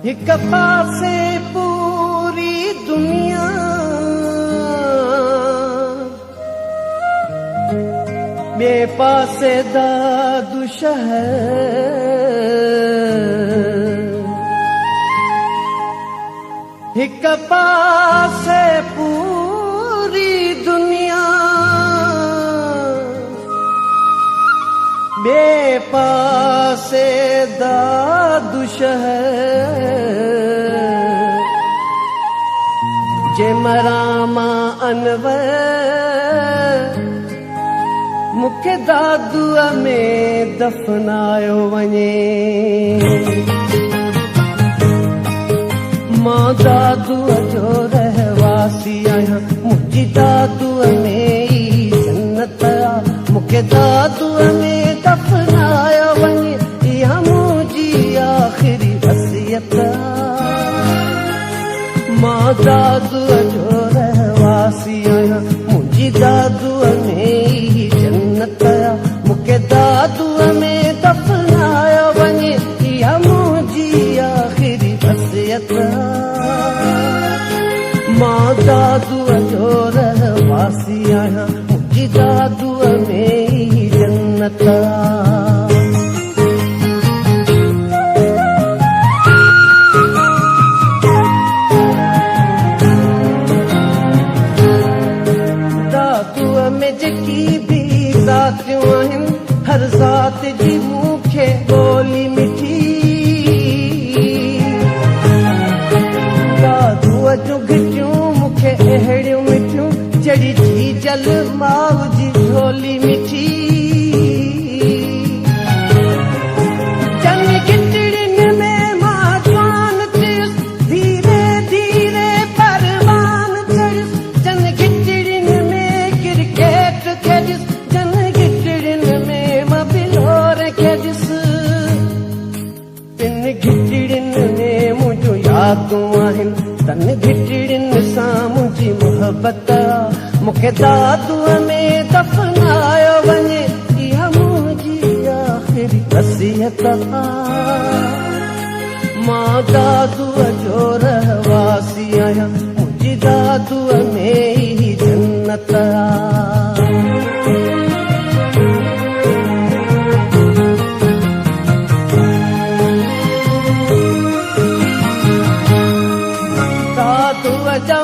हिक पासे पूरी दुनिया ॿिए पासे दादू शहर हिक पासे पूरी दुनिया ॿिए पासे दादू शहर जे मरामा अनवर मूंखे दादूअ में दफ़नायो वञे मां दादूअ जो रहवासी आहियां मुंहिंजी दादूअ में ई जन्नत आ मूंखे दादूअ में दफ़नायो वञे इहा मुंहिंजी आख़िरी वसियत आ मां दादूअ जो रहवासी आहियां मुंहिंजी दादूअ में ई जन्नत आ मूंखे दादूअ में दफ़नायो वञे इहा मुंहिंजी आख़िरी वसियत आ मां दादूअ जो रहवासी आहियां मुंहिंजी दादूअ में ई जन्नत आ जेकी भी ज़ातियूं आहिनि हर ज़ात जी मूंखे ॿोली मिठी दादूअ जूं घिटियूं मूंखे अहिड़ियूं मिठियूं जहिड़ी थी जल माउ जी झोली मिठी तन घिटिड़ियुनि सां मुंहिंजी मोहबत मूंखे दादूअ में दफ़नायो वञे इहा मुंहिंजी आख़िरी वसियत आ मां दादूअ जो रहवासी आहियां मुंहिंजी दादूअ में ई जन्नत आ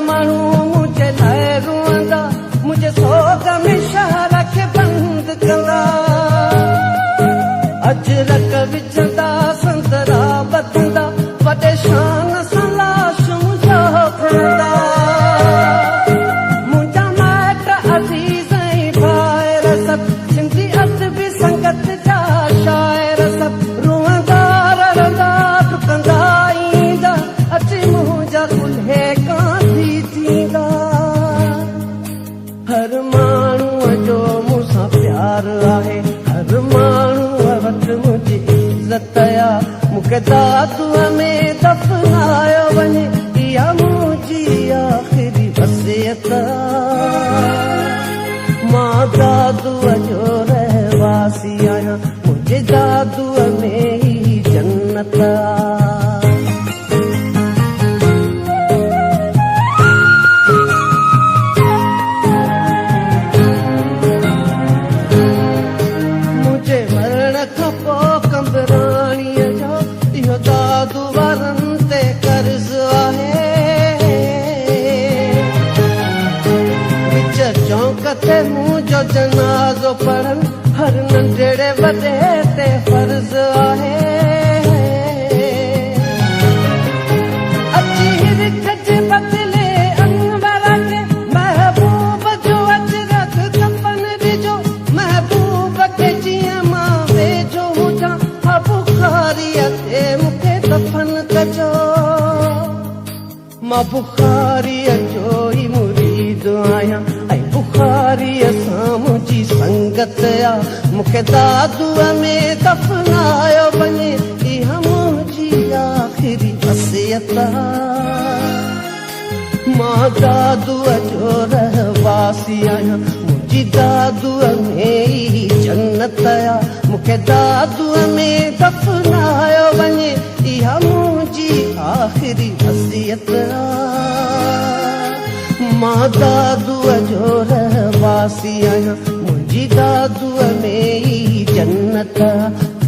माण्हू मुंहिंजे लाइ रुअंदा मुंहिंजे सोग में शहर खे बंदि कंदा अजरक विझंदा संतरा बधंदा वॾे शान सां लाशूं जो खणंदा मुंहिंजा माइट अज़ीज़ ऐं भाइर सभु सिंधी अदबी संगत जा शाइर सभु रुअंदा रड़ंदा डुकंदा ईंदा अची मुंहिंजा कुल्हे हर माण्हूअ जो मूंसां प्यार आहे हर माण्हूअ वटि मुंहिंजी इज़त आ मूंखे दादूअ में दफ़नायो वञे इहा मुंहिंजी आख़िरी वसियत आ मां दादूअ जो रहवासी आहियां मुंहिंजे दादूअ में ई जन्नत आ मुंहिंजो जनाज़ो पढ़नि हर नंढड़े वॾे ते फर्ज़ आहे अची रिख जे बदिले अनवर खे महबूब जो अजरक कफन ॾिजो महबूब खे जीअं मां वेझो हुजां बुखारीअ ते मूंखे दफ़न कजो मां बुखारीअ जो ई मुरीद आहियां बुखारीअ सां मुंहिंजी संगत आ मूंखे दादूअ में दफ़नायो वञे इहा मुंहिंजी आख़िरी वसियत आ मां दादूअ जो रहवासी आहियां मुंहिंजी दादूअ में ई जन्नत आ मूंखे दादूअ में दफ़नायो वञे इहा मुंहिंजी मां दादूअ जो रहवासी आहियां, मुंहिंजी दादूअ में ई जन्नत आ,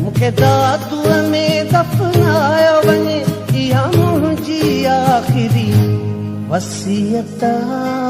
मूंखे दादूअ में दफ़नायो वञे, इहा मुंहिंजी आख़िरी वसियत आ।